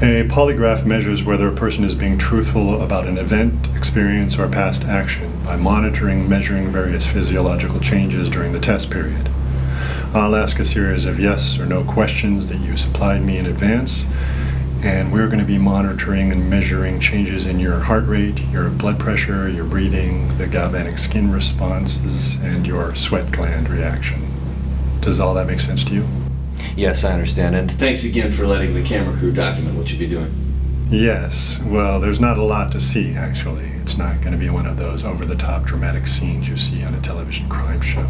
A polygraph measures whether a person is being truthful about an event, experience, or past action by monitoring, measuring various physiological changes during the test period. I'll ask a series of yes or no questions that you supplied me in advance, and we're going to be monitoring and measuring changes in your heart rate, your blood pressure, your breathing, the galvanic skin responses, and your sweat gland reaction. Does all that make sense to you? Yes, I understand, and thanks again for letting the camera crew document what you'll be doing. Yes, well, there's not a lot to see, actually. It's not going to be one of those over-the-top dramatic scenes you see on a television crime show.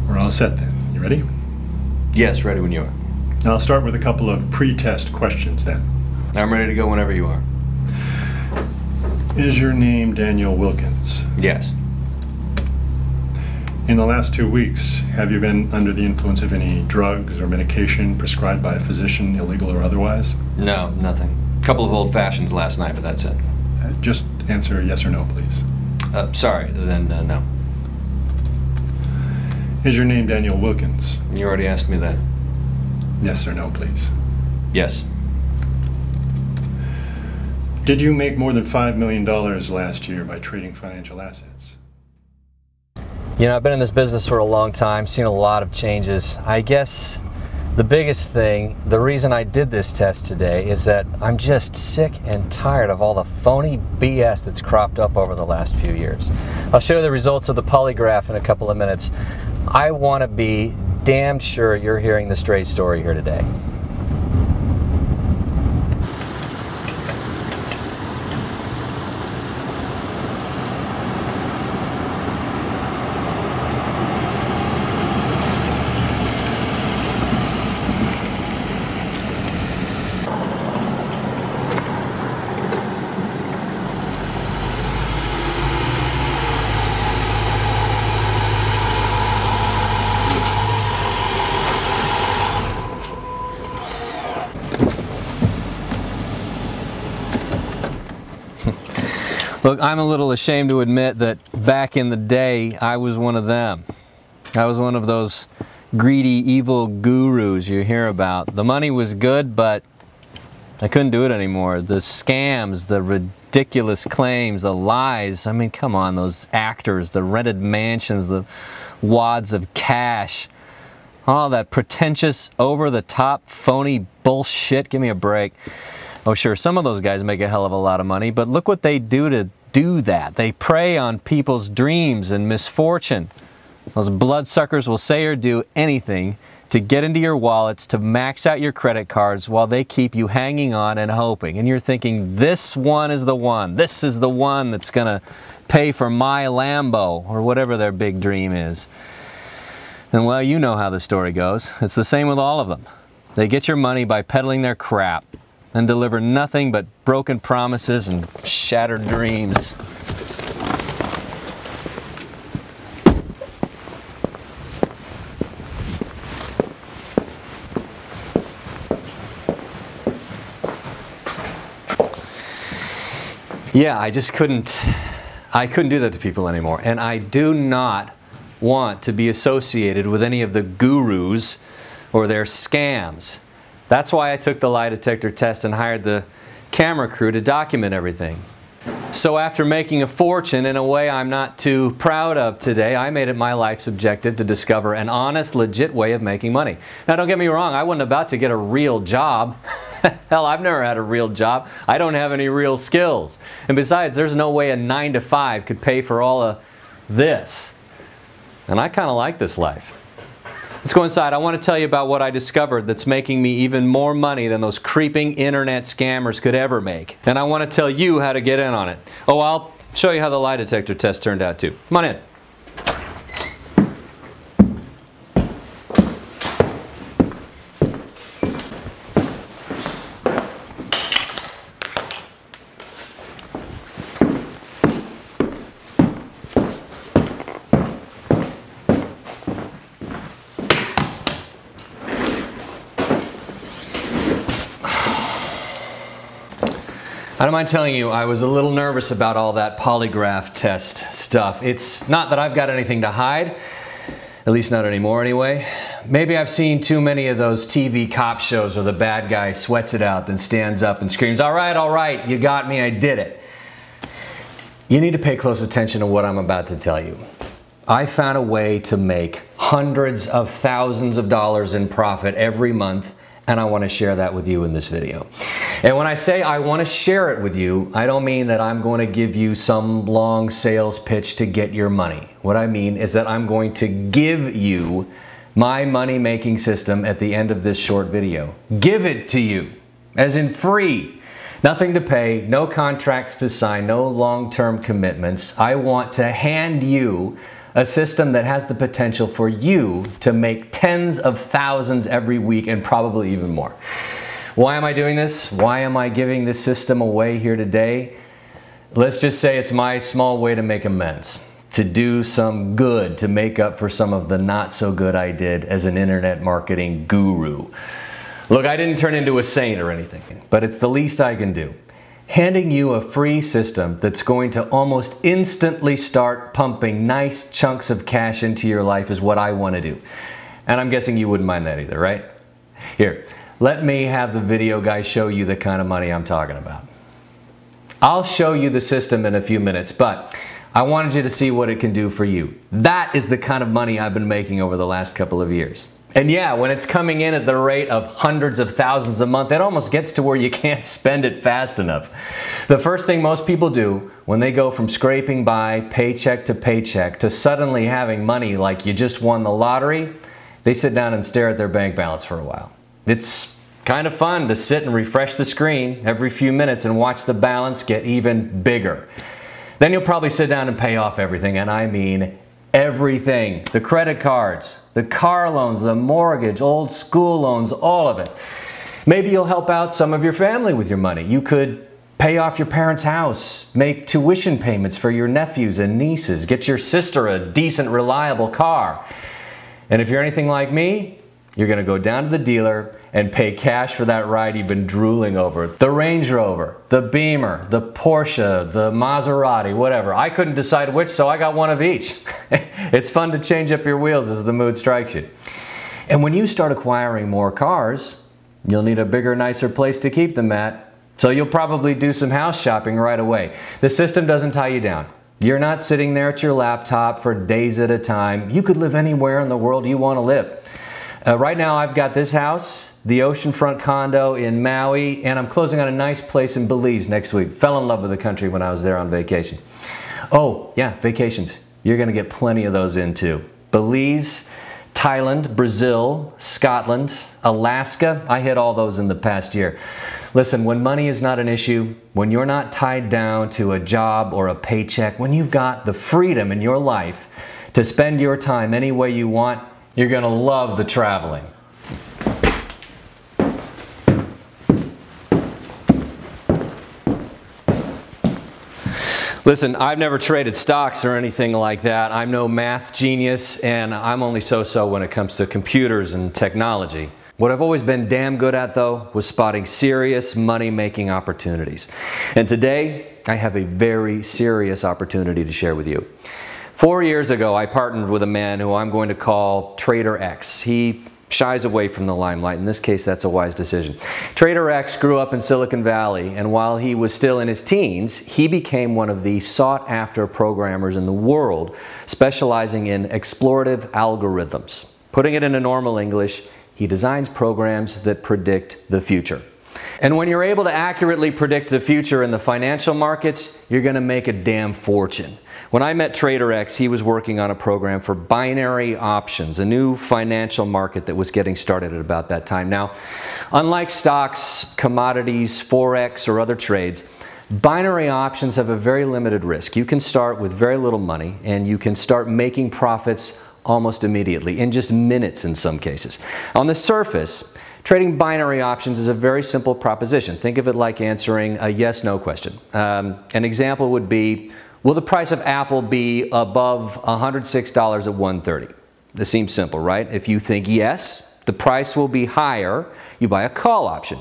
We're all set then. You ready? Yes, ready when you are. I'll start with a couple of pre-test questions then. I'm ready to go whenever you are. Is your name Daniel Wilkins? Yes. In the last 2 weeks, have you been under the influence of any drugs or medication prescribed by a physician, illegal or otherwise? No, nothing. A couple of old fashions last night, but that's it. Just answer yes or no, please. Sorry, then no. Is your name Daniel Wilkins? You already asked me that. Yes or no, please. Yes. Did you make more than $5 million last year by trading financial assets? You know, I've been in this business for a long time, seen a lot of changes. I guess the biggest thing, the reason I did this test today is that I'm just sick and tired of all the phony BS that's cropped up over the last few years. I'll show you the results of the polygraph in a couple of minutes. I want to be damned sure you're hearing the straight story here today. Look, I'm a little ashamed to admit that back in the day, I was one of them. I was one of those greedy, evil gurus you hear about. The money was good, but I couldn't do it anymore. The scams, the ridiculous claims, the lies. I mean, come on, those actors, the rented mansions, the wads of cash. All that pretentious, over-the-top, phony bullshit. Give me a break. Oh, sure, some of those guys make a hell of a lot of money, but look what they do to do that. They prey on people's dreams and misfortune. Those bloodsuckers will say or do anything to get into your wallets, to max out your credit cards while they keep you hanging on and hoping. And you're thinking, this one is the one. This is the one that's going to pay for my Lambo, or whatever their big dream is. And well, you know how the story goes. It's the same with all of them. They get your money by peddling their crap and deliver nothing but broken promises and shattered dreams. Yeah, I couldn't do that to people anymore. And I do not want to be associated with any of the gurus or their scams. That's why I took the lie detector test and hired the camera crew to document everything. So after making a fortune in a way I'm not too proud of today, I made it my life's objective to discover an honest, legit way of making money. Now don't get me wrong, I wasn't about to get a real job. Hell, I've never had a real job. I don't have any real skills. And besides, there's no way a 9-to-5 could pay for all of this. And I kind of like this life. Let's go inside. I want to tell you about what I discovered that's making me even more money than those creeping internet scammers could ever make. And I want to tell you how to get in on it. Oh, I'll show you how the lie detector test turned out too. Come on in. I don't mind telling you, I was a little nervous about all that polygraph test stuff. It's not that I've got anything to hide. At least not anymore anyway. Maybe I've seen too many of those TV cop shows where the bad guy sweats it out, then stands up and screams, all right, you got me, I did it. You need to pay close attention to what I'm about to tell you. I found a way to make hundreds of thousands of dollars in profit every month, and I want to share that with you in this video. And when I say I want to share it with you, I don't mean that I'm going to give you some long sales pitch to get your money. What I mean is that I'm going to give you my money-making system at the end of this short video. Give it to you, as in free. Nothing to pay, no contracts to sign, no long-term commitments. I want to hand you a system that has the potential for you to make tens of thousands every week and probably even more. Why am I doing this? Why am I giving this system away here today? Let's just say it's my small way to make amends, to do some good, to make up for some of the not so good I did as an internet marketing guru. Look, I didn't turn into a saint or anything, but it's the least I can do. Handing you a free system that's going to almost instantly start pumping nice chunks of cash into your life is what I want to do. And I'm guessing you wouldn't mind that either, right? Here, let me have the video guy show you the kind of money I'm talking about. I'll show you the system in a few minutes, but I wanted you to see what it can do for you. That is the kind of money I've been making over the last couple of years. And yeah, when it's coming in at the rate of hundreds of thousands a month, it almost gets to where you can't spend it fast enough. The first thing most people do when they go from scraping by paycheck to paycheck to suddenly having money like you just won the lottery, they sit down and stare at their bank balance for a while. It's kind of fun to sit and refresh the screen every few minutes and watch the balance get even bigger. Then you'll probably sit down and pay off everything, and I mean everything. The credit cards, the car loans, the mortgage, old school loans, all of it. Maybe you'll help out some of your family with your money. You could pay off your parents' house, make tuition payments for your nephews and nieces, get your sister a decent, reliable car. And if you're anything like me, you're going to go down to the dealer and pay cash for that ride you've been drooling over. The Range Rover, the Beamer, the Porsche, the Maserati, whatever. I couldn't decide which, so I got one of each. It's fun to change up your wheels as the mood strikes you. And when you start acquiring more cars, you'll need a bigger, nicer place to keep them at. So you'll probably do some house shopping right away. The system doesn't tie you down. You're not sitting there at your laptop for days at a time. You could live anywhere in the world you want to live. Right now I've got this house, the oceanfront condo in Maui, and I'm closing on a nice place in Belize next week. Fell in love with the country when I was there on vacation. Oh yeah, vacations. You're going to get plenty of those in too. Belize, Thailand, Brazil, Scotland, Alaska. I hit all those in the past year. Listen, when money is not an issue, when you're not tied down to a job or a paycheck, when you've got the freedom in your life to spend your time any way you want, you're going to love the traveling. Listen, I've never traded stocks or anything like that. I'm no math genius, and I'm only so-so when it comes to computers and technology. What I've always been damn good at, though, was spotting serious money-making opportunities. And today, I have a very serious opportunity to share with you. 4 years ago, I partnered with a man who I'm going to call Trader X. He shies away from the limelight. In this case, that's a wise decision. Trader X grew up in Silicon Valley, and while he was still in his teens, he became one of the sought-after programmers in the world, specializing in explorative algorithms. Putting it into normal English, he designs programs that predict the future. And when you're able to accurately predict the future in the financial markets, you're going to make a damn fortune. When I met Trader X, he was working on a program for binary options, a new financial market that was getting started at about that time. Now, unlike stocks, commodities, Forex, or other trades, binary options have a very limited risk. You can start with very little money, and you can start making profits almost immediately, in just minutes in some cases. On the surface, trading binary options is a very simple proposition. Think of it like answering a yes-no question. An example would be, will the price of Apple be above $106 at $130? This seems simple, right? If you think yes, the price will be higher, you buy a call option.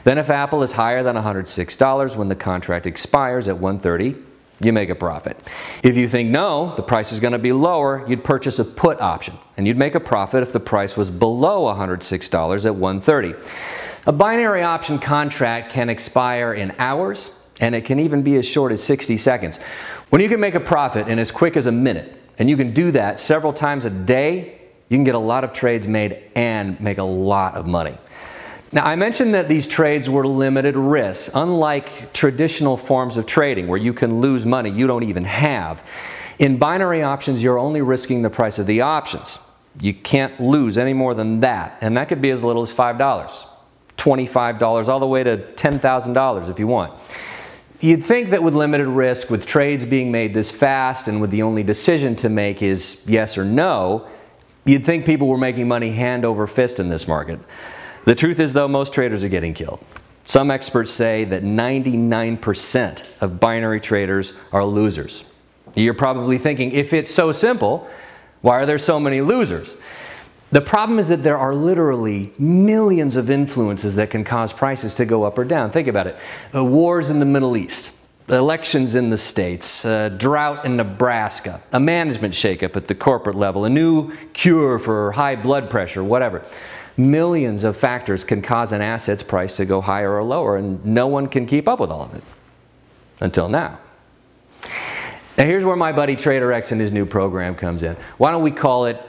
Then if Apple is higher than $106 when the contract expires at $130, you make a profit. If you think no, the price is going to be lower, you'd purchase a put option, and you'd make a profit if the price was below $106 at 130. A binary option contract can expire in hours, and it can even be as short as 60 seconds. When you can make a profit in as quick as a minute, and you can do that several times a day, you can get a lot of trades made and make a lot of money. Now, I mentioned that these trades were limited risk, unlike traditional forms of trading where you can lose money you don't even have. In binary options, you're only risking the price of the options. You can't lose any more than that, and that could be as little as $5, $25, all the way to $10,000 if you want. You'd think that with limited risk, with trades being made this fast and with the only decision to make is yes or no, you'd think people were making money hand over fist in this market. The truth is, though, most traders are getting killed. Some experts say that 99% of binary traders are losers. You're probably thinking, if it's so simple, why are there so many losers? The problem is that there are literally millions of influences that can cause prices to go up or down. Think about it. Wars in the Middle East, elections in the States, drought in Nebraska, a management shakeup at the corporate level, a new cure for high blood pressure, whatever. Millions of factors can cause an asset's price to go higher or lower, and no one can keep up with all of it. Until now. Now here's where my buddy Trader X and his new program comes in. Why don't we call it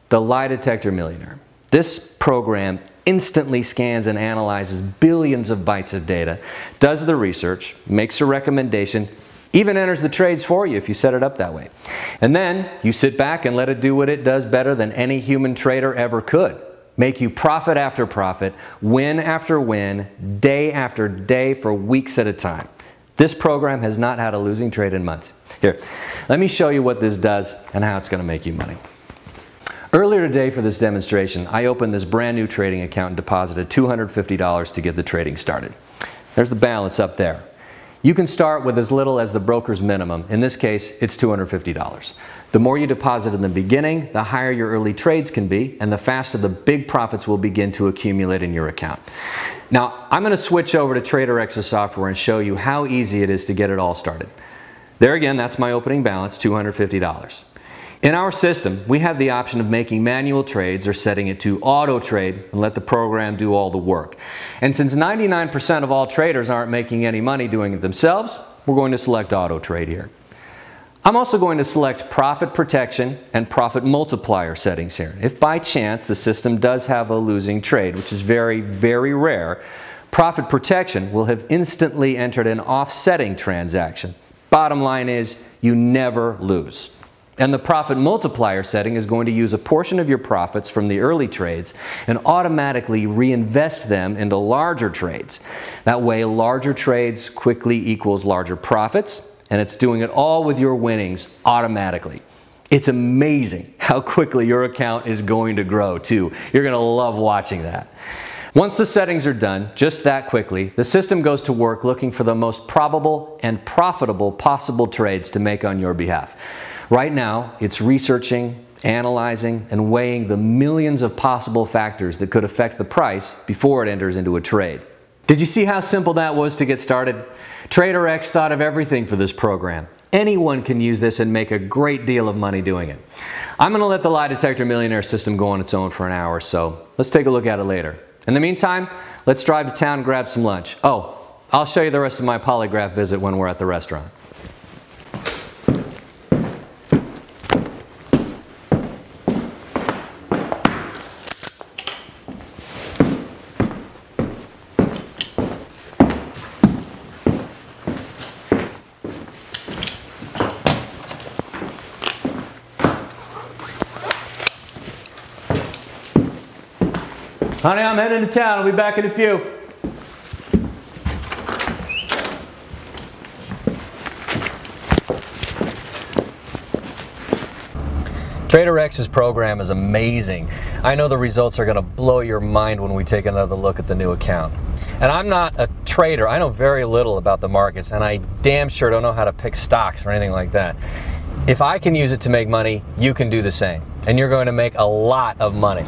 the Lie Detector Millionaire? This program instantly scans and analyzes billions of bytes of data, does the research, makes a recommendation, even enters the trades for you if you set it up that way. And then you sit back and let it do what it does better than any human trader ever could. Make you profit after profit, win after win, day after day for weeks at a time. This program has not had a losing trade in months. Here, let me show you what this does and how it's going to make you money. Earlier today for this demonstration, I opened this brand new trading account and deposited $250 to get the trading started. There's the balance up there. You can start with as little as the broker's minimum. In this case, it's $250. The more you deposit in the beginning, the higher your early trades can be, and the faster the big profits will begin to accumulate in your account. Now, I'm going to switch over to Trader X's software and show you how easy it is to get it all started. There again, that's my opening balance, $250. In our system, we have the option of making manual trades or setting it to auto trade and let the program do all the work. And since 99% of all traders aren't making any money doing it themselves, we're going to select auto trade here. I'm also going to select profit protection and profit multiplier settings here. If by chance the system does have a losing trade, which is very, very rare, profit protection will have instantly entered an offsetting transaction. Bottom line is, you never lose. And the profit multiplier setting is going to use a portion of your profits from the early trades and automatically reinvest them into larger trades. That way, larger trades quickly equals larger profits, and it's doing it all with your winnings automatically. It's amazing how quickly your account is going to grow too. You're going to love watching that. Once the settings are done, just that quickly, the system goes to work looking for the most probable and profitable possible trades to make on your behalf. Right now, it's researching, analyzing, and weighing the millions of possible factors that could affect the price before it enters into a trade. Did you see how simple that was to get started? Trader X thought of everything for this program. Anyone can use this and make a great deal of money doing it. I'm going to let the Lie Detector Millionaire system go on its own for an hour or so. Let's take a look at it later. In the meantime, let's drive to town and grab some lunch. Oh, I'll show you the rest of my polygraph visit when we're at the restaurant. Honey, I'm heading to town. I'll be back in a few. Trader X's program is amazing. I know the results are going to blow your mind when we take another look at the new account. And I'm not a trader. I know very little about the markets, and I damn sure don't know how to pick stocks or anything like that. If I can use it to make money, you can do the same. And you're going to make a lot of money.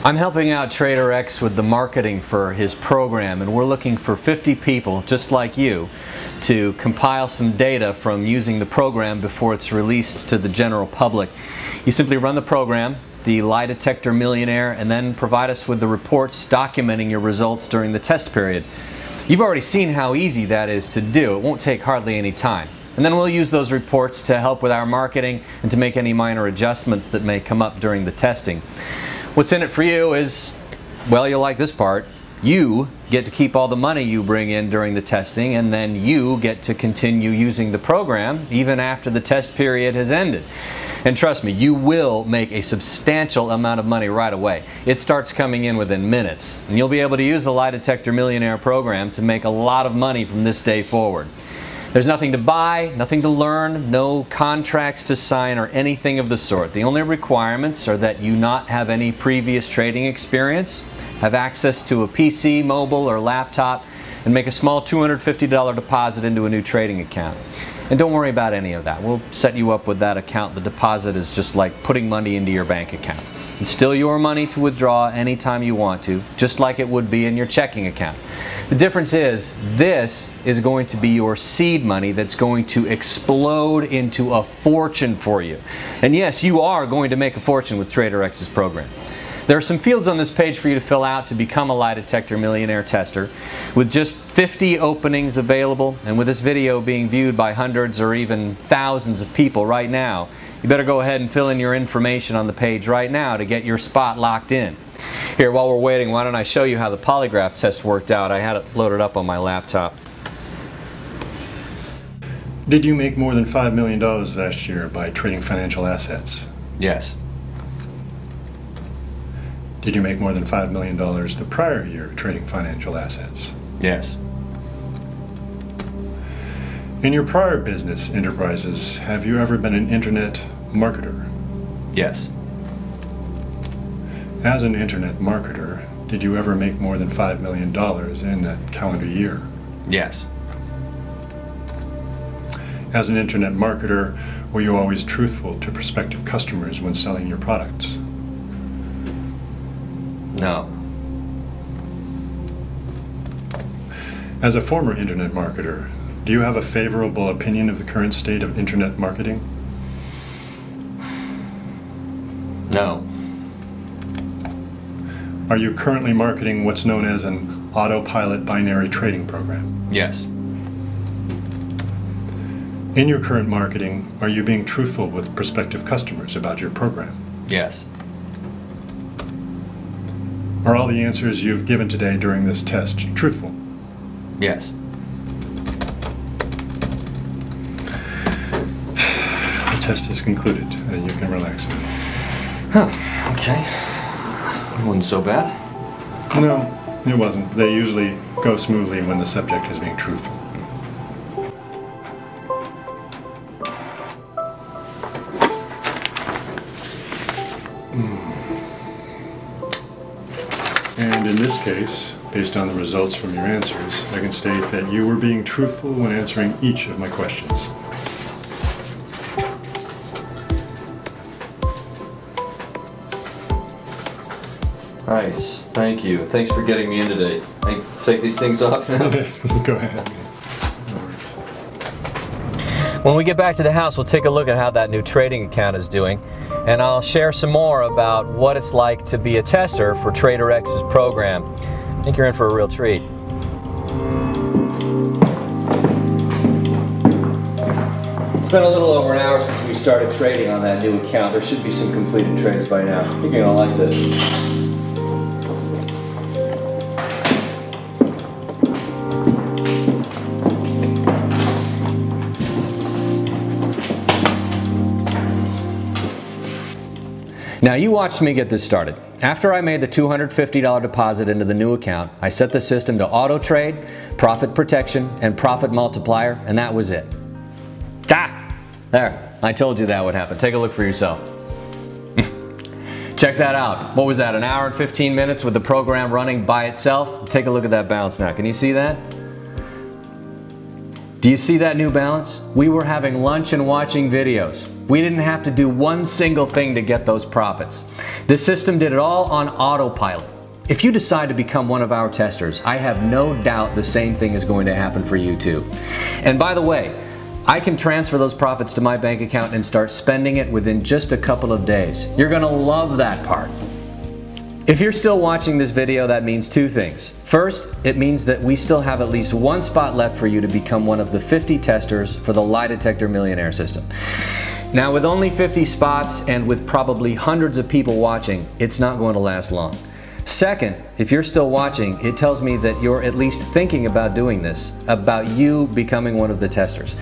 I'm helping out Trader X with the marketing for his program, and we're looking for 50 people just like you to compile some data from using the program before it's released to the general public. You simply run the program, the Lie Detector Millionaire, and then provide us with the reports documenting your results during the test period. You've already seen how easy that is to do. It won't take hardly any time. And then we'll use those reports to help with our marketing and to make any minor adjustments that may come up during the testing. What's in it for you is, well, you'll like this part. You get to keep all the money you bring in during the testing, and then you get to continue using the program even after the test period has ended. And trust me, you will make a substantial amount of money right away. It starts coming in within minutes, and you'll be able to use the Lie Detector Millionaire program to make a lot of money from this day forward. There's nothing to buy, nothing to learn, no contracts to sign or anything of the sort. The only requirements are that you not have any previous trading experience, have access to a PC, mobile, or laptop, and make a small $250 deposit into a new trading account. And don't worry about any of that. We'll set you up with that account. The deposit is just like putting money into your bank account. It's still your money to withdraw anytime you want to, just like it would be in your checking account. The difference is, this is going to be your seed money that's going to explode into a fortune for you. And yes, you are going to make a fortune with Trader X's program. There are some fields on this page for you to fill out to become a Lie Detector Millionaire tester. With just 50 openings available, and with this video being viewed by hundreds or even thousands of people right now, you better go ahead and fill in your information on the page right now to get your spot locked in. Here, while we're waiting, why don't I show you how the polygraph test worked out. I had it loaded up on my laptop. Did you make more than $5 million last year by trading financial assets? Yes. Did you make more than $5 million the prior year trading financial assets? Yes. In your prior business enterprises, have you ever been an internet marketer? Yes. As an internet marketer, did you ever make more than $5 million in that calendar year? Yes. As an internet marketer, were you always truthful to prospective customers when selling your products? No. As a former internet marketer, do you have a favorable opinion of the current state of internet marketing? No. Are you currently marketing what's known as an autopilot binary trading program? Yes. In your current marketing, are you being truthful with prospective customers about your program? Yes. Are all the answers you've given today during this test truthful? Yes. The test is concluded, and you can relax now. Oh, okay. Wasn't so bad. No, it wasn't. They usually go smoothly when the subject is being truthful. And in this case, based on the results from your answers, I can state that you were being truthful when answering each of my questions. Nice. Thank you. Thanks for getting me in today. I take these things off now? Go ahead. When we get back to the house, we'll take a look at how that new trading account is doing, and I'll share some more about what it's like to be a tester for Trader X's program. I think you're in for a real treat. It's been a little over an hour since we started trading on that new account. There should be some completed trades by now. I think you're gonna like this. Now you watched me get this started. After I made the $250 deposit into the new account, I set the system to auto trade, profit protection, and profit multiplier, and that was it. Ah! There, I told you that would happen. Take a look for yourself. Check that out. What was that, an hour and 15 minutes with the program running by itself? Take a look at that balance now. Can you see that? Do you see that new balance? We were having lunch and watching videos. We didn't have to do one single thing to get those profits. This system did it all on autopilot. If you decide to become one of our testers, I have no doubt the same thing is going to happen for you too. And by the way, I can transfer those profits to my bank account and start spending it within just a couple of days. You're gonna love that part. If you're still watching this video, that means two things. First, it means that we still have at least one spot left for you to become one of the 50 testers for the Lie Detector Millionaire System. Now, with only 50 spots and with probably hundreds of people watching, it's not going to last long. Second, if you're still watching, it tells me that you're at least thinking about doing this, about you becoming one of the testers.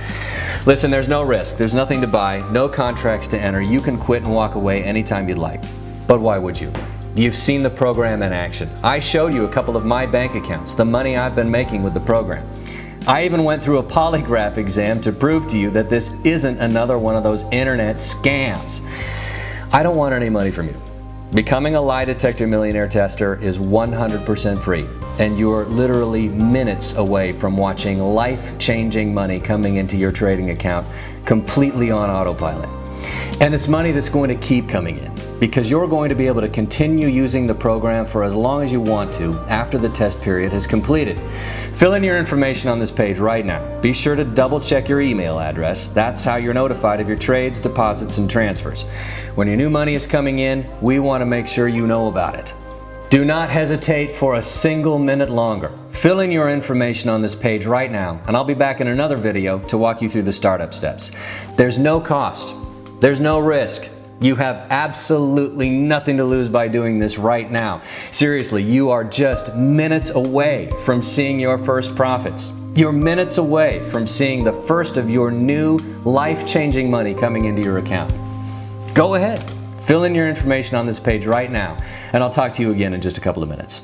Listen, there's no risk, there's nothing to buy, no contracts to enter, you can quit and walk away anytime you'd like. But why would you? You've seen the program in action. I showed you a couple of my bank accounts, the money I've been making with the program. I even went through a polygraph exam to prove to you that this isn't another one of those internet scams. I don't want any money from you. Becoming a Lie Detector Millionaire tester is 100% free, and you're literally minutes away from watching life-changing money coming into your trading account completely on autopilot. And it's money that's going to keep coming in, because you're going to be able to continue using the program for as long as you want to after the test period has completed. Fill in your information on this page right now. Be sure to double check your email address. That's how you're notified of your trades, deposits, and transfers. When your new money is coming in, we want to make sure you know about it. Do not hesitate for a single minute longer. Fill in your information on this page right now, and I'll be back in another video to walk you through the startup steps. There's no cost. There's no risk. You have absolutely nothing to lose by doing this right now. Seriously, you are just minutes away from seeing your first profits. You're minutes away from seeing the first of your new life-changing money coming into your account. Go ahead, fill in your information on this page right now, and I'll talk to you again in just a couple of minutes.